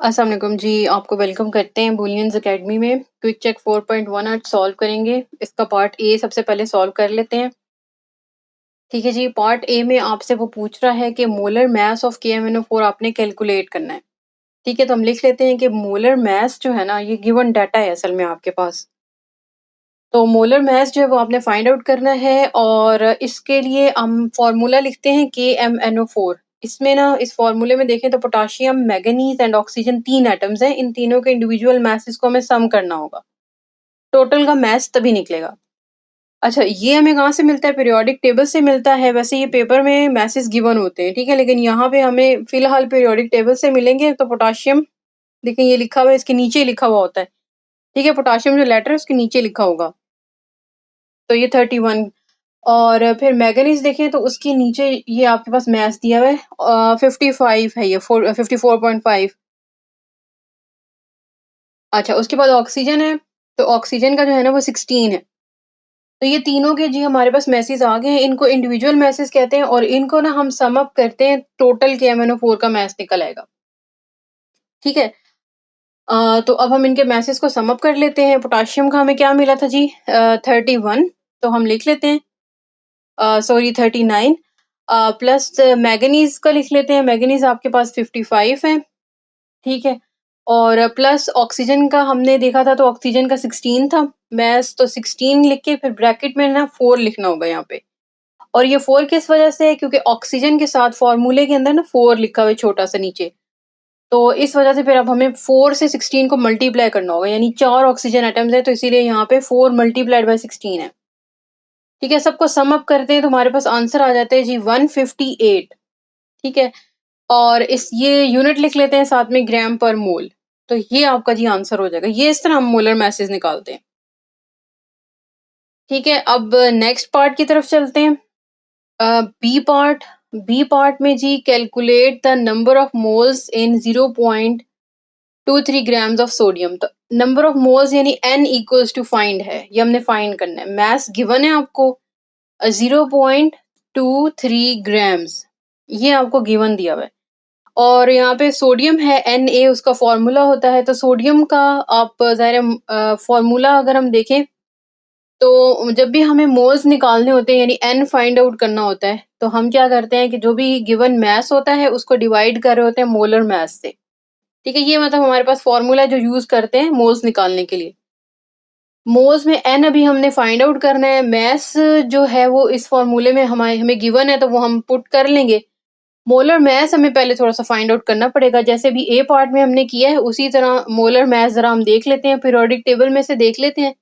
अस्सलाम वालेकुम जी, आपको वेलकम करते हैं बुलियंस एकेडमी में। क्विक चेक 4.1 आज सॉल्व करेंगे। इसका पार्ट ए सबसे पहले सॉल्व कर लेते हैं। ठीक है जी, पार्ट ए में आपसे वो पूछ रहा है कि मोलर मास ऑफ KMnO4 आपने कैलकुलेट करना है। ठीक है, तो हम लिख लेते हैं कि मोलर मास जो है ना, ये गिवन डाटा है असल में आपके पास। तो मोलर मास जो है वो आपने फाइंड आउट करना है और इसके लिए हम फॉर्मूला लिखते हैं KMnO4। इसमें ना इस फॉर्मूले में देखें तो potassium, manganese and oxygen 3 atoms हैं। इन तीनों के इंडिविजुअल मासेस को हमें सम करना होगा। टोटल का मास तभी निकलेगा। अच्छा, ये हमें कहाँ से मिलता है? पीरियोडिक टेबल से मिलता है। वैसे ये पेपर में मासेस गिवन होते हैं, ठीक है, लेकिन यहाँ पे हमें फिलहाल पीरियोडिक टेबल से मिलेंगे। तो पोटाशियम, देखिए ये लिखा हुआ है, इसके नीचे लिखा हुआ होता है। ठीक है, पोटाशियम जो लेटर है उसके नीचे लिखा होगा। तो ये 31 और फिर मैंगनीज देखें तो उसके नीचे ये आपके पास मास दिया हुआ है 55 है, ये 54.5। अच्छा, उसके बाद ऑक्सीजन है, तो ऑक्सीजन का जो है ना वो 16 है। तो ये तीनों के जी हमारे पास मैसेज आ गए हैं। इनको इंडिविजुअल मैसेज कहते हैं और इनको ना हम सम अप करते हैं, टोटल KMnO4 का मैस निकल आएगा। ठीक है। तो अब हम इनके मैसेज को सम अप कर लेते हैं। पोटाशियम का हमें क्या मिला था जी? 31। तो हम लिख लेते हैं, सॉरी 39 प्लस मैंगनीज का लिख लेते हैं। मैंगनीज आपके पास 55 है। ठीक है, और प्लस ऑक्सीजन का हमने देखा था, तो ऑक्सीजन का 16 था मैस। तो 16 लिख के फिर ब्रैकेट में ना 4 लिखना होगा यहाँ पे। और ये 4 किस वजह से है? क्योंकि ऑक्सीजन के साथ फॉर्मूले के अंदर ना 4 लिखा हुआ है छोटा सा नीचे। तो इस वजह से फिर अब हमें 4 से 16 को मल्टीप्लाई करना होगा, यानी 4 ऑक्सीजन एटम्स है, तो इसीलिए यहाँ पे 4 मल्टीप्लाइड बाय 16 है। ठीक है, सबको सम अप करते हैं तो हमारे पास आंसर आ जाते हैं जी 158। ठीक है, और इस ये यूनिट लिख लेते हैं साथ में, ग्राम पर मोल। तो ये आपका जी आंसर हो जाएगा। ये इस तरह हम मोलर मैसेज निकालते हैं। ठीक है, अब नेक्स्ट पार्ट की तरफ चलते हैं। बी पार्ट में जी calculate the number of moles in 0.23 grams of sodium. तो नंबर ऑफ मोल्स यानी N इक्वल्स टू फाइंड है, ये हमने फाइंड करना है। मास गिवन है आपको 0.23 ग्राम्स, ये आपको गिवन दिया हुआ है। और यहाँ पे सोडियम है Na, उसका फॉर्मूला होता है। तो सोडियम का आप ज़ाहिर फॉर्मूला अगर हम देखें तो जब भी हमें मोल्स निकालने होते हैं यानी N फाइंड आउट करना होता है, तो हम क्या करते हैं कि जो भी गिवन मास होता है उसको डिवाइड कर रहे होते हैं मोलर मास से। ठीक है, ये मतलब हमारे पास फॉर्मूला जो यूज करते हैं मोल्स निकालने के लिए। मोल्स में N अभी हमने फाइंड आउट करना है। मास जो है वो इस फॉर्मूले में हमें गिवन है, तो वो हम पुट कर लेंगे। मोलर मास हमें पहले थोड़ा-सा फाइंड आउट करना पड़ेगा, जैसे भी ए पार्ट में हमने किया है उसी तरह मोलर मास ज़रा हम देख लेते हैं, पीरियोडिक टेबल में से देख लेते हैं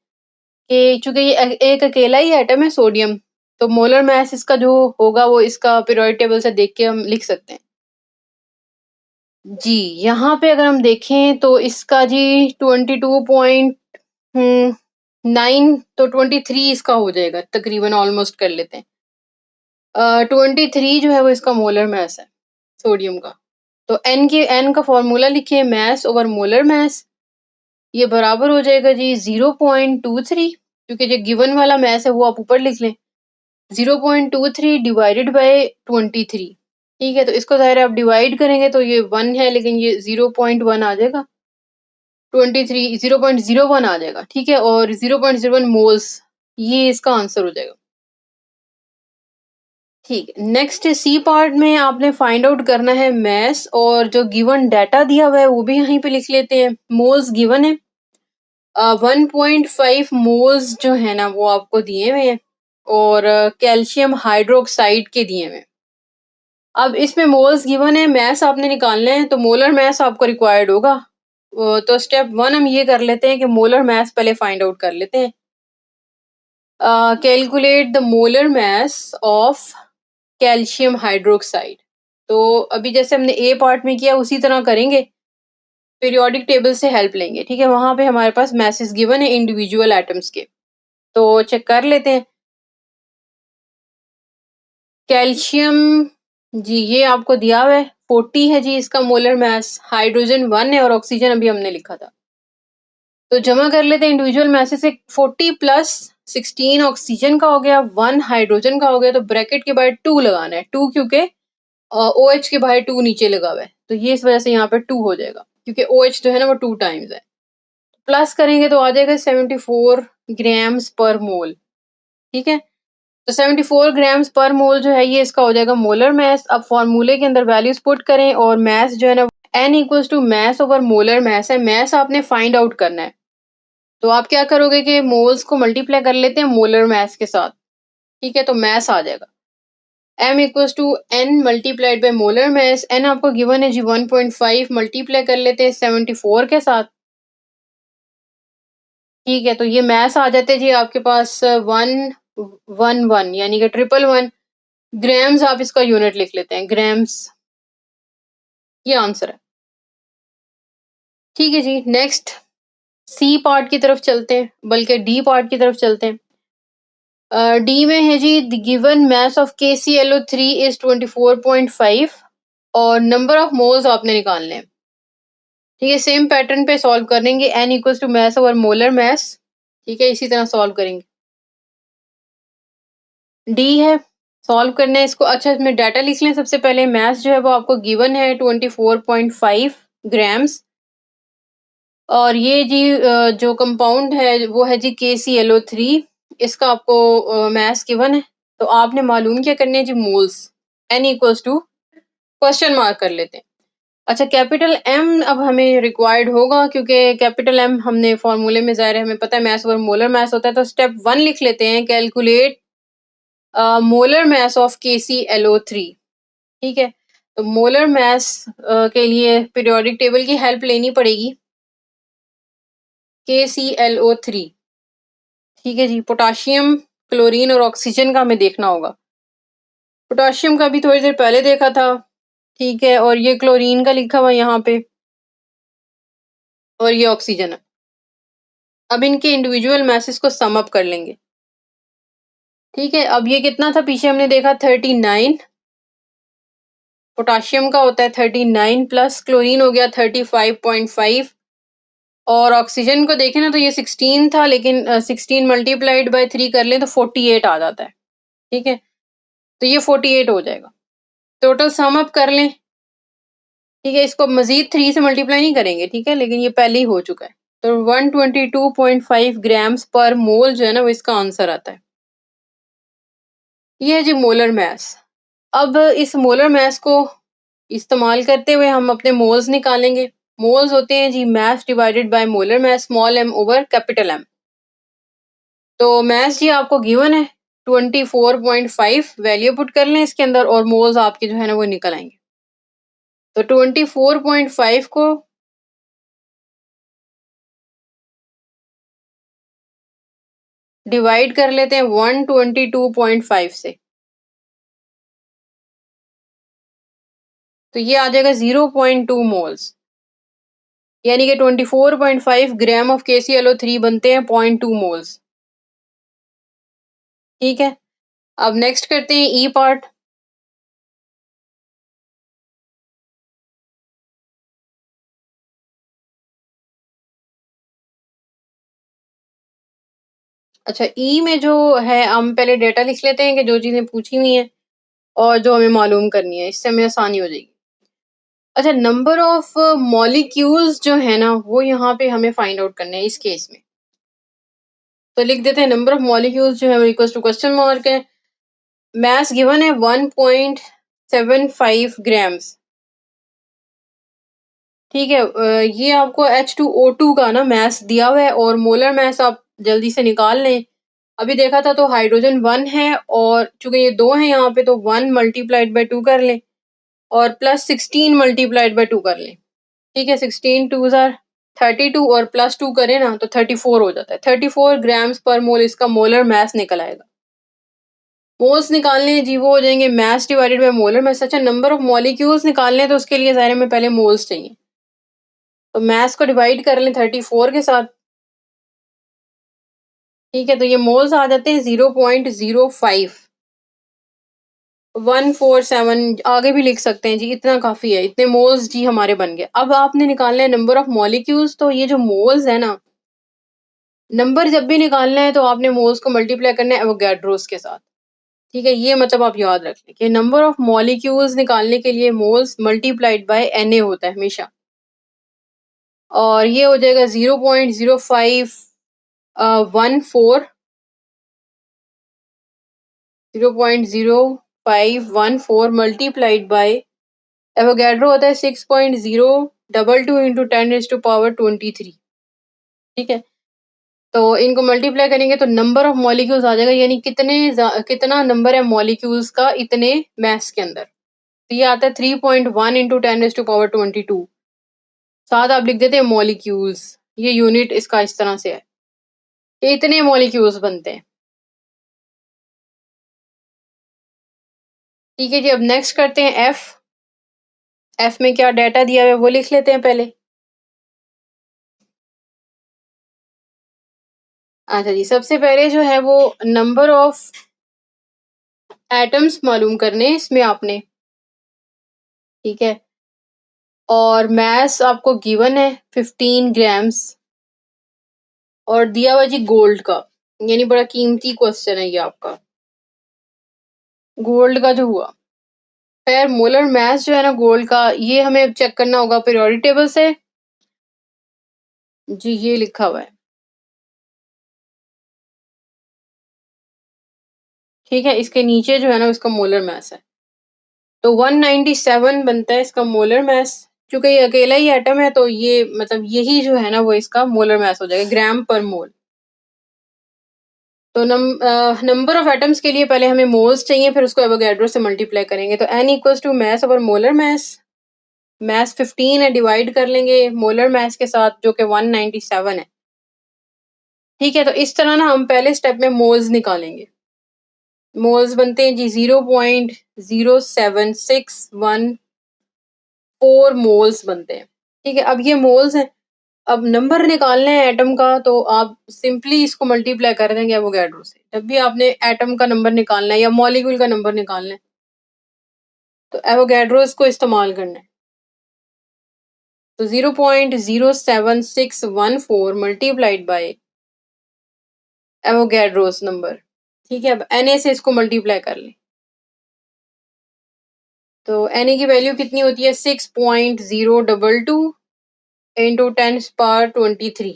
कि चूँकि ये एक अकेला ही एटम है सोडियम, तो मोलर मास इसका जो होगा वो इसका पीरियोडिक टेबल से देख के हम लिख सकते हैं। जी, यहाँ पे अगर हम देखें तो इसका जी 22.9, तो 23 इसका हो जाएगा तकरीबन, ऑलमोस्ट कर लेते हैं। 23 जो है वो इसका मोलर मास है सोडियम का। तो N का फॉर्मूला लिखिए, मास ओवर मोलर मास, ये बराबर हो जाएगा जी 0.23, क्योंकि जो गिवन वाला मास है वो आप ऊपर लिख लें। 0.23 डिवाइडेड बाय 23। ठीक है, तो इसको ज़ाहिर है आप डिवाइड करेंगे तो ये 1 है, लेकिन ये 0.1 आ जाएगा। 23 0.01 आ जाएगा। ठीक है, और 0.01 मोल्स, ये इसका आंसर हो जाएगा। ठीक है, नेक्स्ट सी पार्ट में आपने फाइंड आउट करना है मास, और जो गिवन डाटा दिया हुआ है वो भी यहीं पे लिख लेते हैं। मोल्स गिवन है 1.5 मोल्स जो है ना वो आपको दिए हुए हैं, और कैल्शियम हाइड्रोक्साइड के दिए हुए हैं। अब इसमें मोल्स गिवन है, मास आपने निकालना है, तो मोलर मास आपको रिक्वायर्ड होगा। तो स्टेप 1 हम ये कर लेते हैं कि मोलर मास पहले फाइंड आउट कर लेते हैं। Calculate the molar mass of calcium hydroxide. तो अभी जैसे हमने ए पार्ट में किया उसी तरह करेंगे, पीरियोडिक टेबल से हेल्प लेंगे। ठीक है, वहां पे हमारे पास मैसेज गिवन है इंडिविजुअल एटम्स के, तो चेक कर लेते हैं। कैल्शियम जी ये आपको दिया हुआ है 40 है जी इसका मोलर मास, हाइड्रोजन 1 है और ऑक्सीजन अभी हमने लिखा था। तो जमा कर लेते हैं इंडिविजुअल मैसेज से। 40 प्लस 16 ऑक्सीजन का हो गया, 1 हाइड्रोजन का हो गया, तो ब्रैकेट के बाहर 2 लगाना है। 2 क्योंकि OH के बाहर 2 नीचे लगा हुआ है, तो ये इस वजह से यहाँ पे 2 हो जाएगा। क्योंकि OH जो है ना वो 2 टाइम्स है। प्लस करेंगे तो आ जाएगा 74 ग्राम्स पर मोल, ठीक है। तो 74 ग्राम्स पर मोल जो है ये इसका हो जाएगा मोलर मास। अब फॉर्मूले के अंदर वैल्यूज पुट करें और मास जो है ना N equals to mass over molar mass है। मास आपने फाइंड आउट करना है, तो आप क्या करोगे कि मोल्स को मल्टीप्लाई कर लेते हैं मोलर मास के साथ, ठीक है। तो मास आ जाएगा M equals to N multiplied by molar mass. N आपको गिवन है जी 1.5, मल्टीप्लाई कर लेते हैं 74 के साथ, ठीक है। तो ये मास आ जाते हैं जी आपके पास 111 यानी कि 111 ग्राम्स। आप इसका यूनिट लिख लेते हैं ग्राम्स, ये आंसर है, ठीक है जी। नेक्स्ट सी पार्ट की तरफ चलते हैं, बल्कि डी पार्ट की तरफ चलते हैं। डी में है जी the given mass of KClO3 is 24.5 और नंबर ऑफ मोल्स आपने निकालने हैं, ठीक है। सेम पैटर्न पे सॉल्व करेंगे, N equals to mass over molar mass, ठीक है। इसी तरह सॉल्व करेंगे। डी है, सॉल्व करना है इसको। अच्छा इसमें डाटा लिख लें सबसे पहले। मास जो है वो आपको गिवन है 24.5 ग्राम्स और ये जी जो कंपाउंड है वो है जी KClO3, इसका आपको मास गिवन है। तो आपने मालूम क्या करने है जी moles, N equals to question mark कर लेते हैं। अच्छा कैपिटल M अब हमें रिक्वायर्ड होगा क्योंकि कैपिटल M हमने फॉर्मूले में ज़ाहिर है हमें पता है मास ओवर मोलर मास होता है। तो स्टेप 1 लिख लेते हैं, calculate molar mass of KClO3, ठीक है। तो मोलर मास के लिए पीरियोडिक टेबल की हेल्प लेनी पड़ेगी। KClO3, ठीक है जी। पोटाशियम, क्लोरीन और ऑक्सीजन का हमें देखना होगा। पोटाशियम का भी थोड़ी देर पहले देखा था, ठीक है। और ये क्लोरीन का लिखा हुआ यहाँ पे और ये ऑक्सीजन है। अब इनके इंडिविजुअल मैसेज को सम अप कर लेंगे, ठीक है। अब ये कितना था पीछे हमने देखा 39, पोटाशियम का होता है 39 प्लस क्लोरीन हो गया 35.5 और ऑक्सीजन को देखें ना तो ये 16 था, लेकिन 16 मल्टीप्लाइड बाय 3 कर लें तो 48 आ जाता है, ठीक है। तो ये 48 हो जाएगा। टोटल सम अप कर लें, ठीक है। इसको मजीद 3 से मल्टीप्लाई नहीं करेंगे, ठीक है, लेकिन ये पहले ही हो चुका है। तो 122.5 ग्राम्स पर मोल जो है ना वो इसका आंसर आता है। ये है जी मोलर मास। अब इस मोलर मास को इस्तेमाल करते हुए हम अपने मोल्स निकालेंगे। मोल्स होते हैं जी mass divided by molar mass, small m over capital M। तो मास जी आपको गिवन है 24.5, वैल्यू पुट कर लें इसके अंदर और मोल्स आपके जो है ना वो निकल आएंगे। तो 24.5 को डिवाइड कर लेते हैं 122.5 से, तो ये आ जाएगा 0.2 मोल्स, यानी कि 24.5 ग्राम ऑफ KClO3 बनते हैं 0.2 मोल्स, ठीक है। अब नेक्स्ट करते हैं ई पार्ट। अच्छा ई में जो है हम पहले डेटा लिख लेते हैं कि जो चीजें पूछी हुई हैं और जो हमें मालूम करनी है, इससे हमें आसानी हो जाएगी। अच्छा नंबर ऑफ मॉलिक्यूल्स जो है ना वो यहाँ पे हमें फाइंड आउट करने हैं इस केस में। तो लिख देते हैं नंबर ऑफ मॉलिक्यूल्स जो है वो इक्वल्स टू क्वेश्चन मार्क है। मास गिवन है 1.75 ग्राम्स, ठीक है। ये आपको H2O2 का ना मास दिया हुआ है और मोलर मास आप जल्दी से निकाल लें। अभी देखा था तो हाइड्रोजन 1 है और चूंकि ये 2 है यहाँ पे तो 1 मल्टीप्लाइड बाय 2 कर लें और प्लस 16 मल्टीप्लाइड बाय 2 कर लें, ठीक है। 16 2 जार 32 और प्लस 2 करें ना तो 34 हो जाता है। 34 ग्राम्स पर मोल इसका मोलर मास निकल आएगा। मोल्स निकालने हैं जी वो हो जाएंगे मास डिवाइडेड बाय मोलर मास। अच्छा नंबर ऑफ मॉलिक्यूल्स निकालने हैं तो उसके लिए ज़ाहिर में पहले मोल्स चाहिए, तो मास को डिवाइड कर लें 34 के साथ, ठीक है। तो ये मोल्स आ जाते हैं 0.05 147, आगे भी लिख सकते हैं जी, इतना काफी है, इतने मोल्स जी हमारे बन गए। अब आपने निकालना है नंबर ऑफ मॉलिक्यूल्स। तो ये जो मोल्स है ना, नंबर जब भी निकालना है तो आपने मोल्स को मल्टीप्लाई करना है एवोगैड्रोस के साथ, ठीक है। ये मतलब आप याद रख लें कि नंबर ऑफ मॉलिक्यूल्स निकालने के लिए मोल्स मल्टीप्लाइड बाय Na होता है हमेशा। और ये हो जाएगा 0.0514 0.0514 मल्टीप्लाइड बाय एवोगैड्रो होता है 6.022 इंटू 10⁻23। ठीक है, तो इनको मल्टीप्लाई करेंगे तो नंबर ऑफ मॉलिक्यूल्स आ जाएगा, यानी कितना नंबर है मॉलिक्यूल्स का इतने मास के अंदर। तो ये आता है 3.1 इंटू 10⁻22। साथ आप लिख देते हैं मॉलिक्यूल्स, ये यूनिट इसका इस तरह से है कि इतने मॉलिक्यूल्स बनते हैं। ठीक है जी, अब नेक्स्ट करते हैं एफ में क्या डाटा दिया हुआ है वो लिख लेते हैं पहले। अच्छा जी, सबसे पहले जो है वो नंबर ऑफ एटम्स मालूम करने हैं इसमें आपने। ठीक है, और मास आपको गिवन है 15 ग्राम्स और दिया हुआ जी गोल्ड का, यानी बड़ा कीमती क्वेश्चन है ये आपका, गोल्ड का जो हुआ। खैर मोलर मास जो है ना गोल्ड का, ये हमें चेक करना होगा पीरियोडिक टेबल से। जी ये लिखा हुआ है। ठीक है, इसके नीचे जो है ना इसका मोलर मास है, तो 197 बनता है इसका मोलर मास। क्योंकि ये अकेला ही एटम है तो ये मतलब यही जो है ना वो इसका मोलर मास हो जाएगा, ग्राम पर मोल। तो नंबर ऑफ एटम्स के लिए पहले हमें मोल्स चाहिए, फिर उसको एवोगैड्रो से मल्टीप्लाई करेंगे। तो n equals to mass over molar mass, mass 15 है, डिवाइड कर लेंगे मोलर मास के साथ जो कि 197 है। ठीक है, तो इस तरह ना हम पहले स्टेप में मोल्स निकालेंगे। मोल्स बनते हैं जी 0.07614 मोल्स बनते हैं। ठीक है, अब ये मोल्स हैं, अब नंबर निकालना है एटम का, तो आप सिंपली इसको मल्टीप्लाई कर देंगे एवोगैड्रो से। जब भी आपने एटम का नंबर निकालना है या मॉलिक्यूल का नंबर निकालना है तो एवोगैड्रो को इस्तेमाल करना है। तो 0.07614 मल्टीप्लाइड बाय एवोगैड्रोस नंबर। ठीक है, अब Na से इसको मल्टीप्लाई कर लें तो Na की वैल्यू कितनी होती है 6.022 इंटू 10⁻23।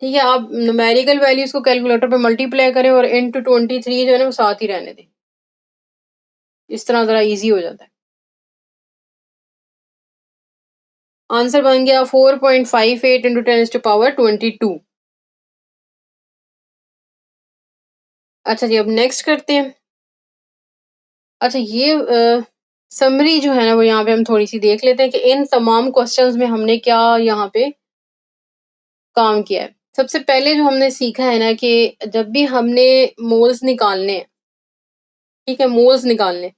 ठीक है, आप न्यूमेरिकल वैल्यूज को कैलकुलेटर पे मल्टीप्लाई करें और इंटू 23 जो है ना वो साथ ही रहने दें, इस तरह जरा इजी हो जाता है। आंसर बन गया 4.58 इंटू 10⁻22। अच्छा जी, अब नेक्स्ट करते हैं। अच्छा ये समरी जो है ना वो यहाँ पे हम थोड़ी सी देख लेते हैं कि इन तमाम क्वेश्चंस में हमने क्या यहाँ पे काम किया है। सबसे पहले जो हमने सीखा है ना कि जब भी हमने मोल्स निकालने हैं, ठीक है, मोल्स निकालने,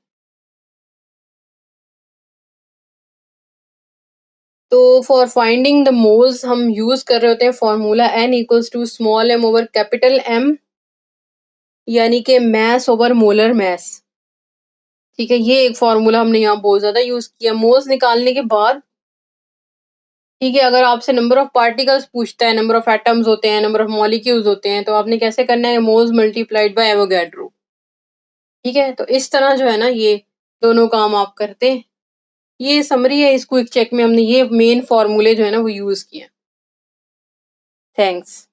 तो फॉर फाइंडिंग द मोल्स हम यूज कर रहे होते हैं formula n equals to small m over capital M, यानी कि मास ओवर मोलर मास। ठीक है, ये एक फॉर्मूला हमने यहाँ बहुत ज्यादा यूज किया मोल्स निकालने के बाद। ठीक है, अगर आपसे नंबर ऑफ पार्टिकल्स पूछता है, नंबर ऑफ एटम्स होते हैं, नंबर ऑफ मॉलिक्यूल्स होते हैं, तो आपने कैसे करना है मोल्स मल्टीप्लाइड बाय एवोगैड्रो। ठीक है, तो इस तरह जो है ना ये दोनों काम आप करते हैं। ये समरी है, इस क्विक चेक में हमने ये मेन फॉर्मूले जो है ना वो यूज किए। थैंक्स।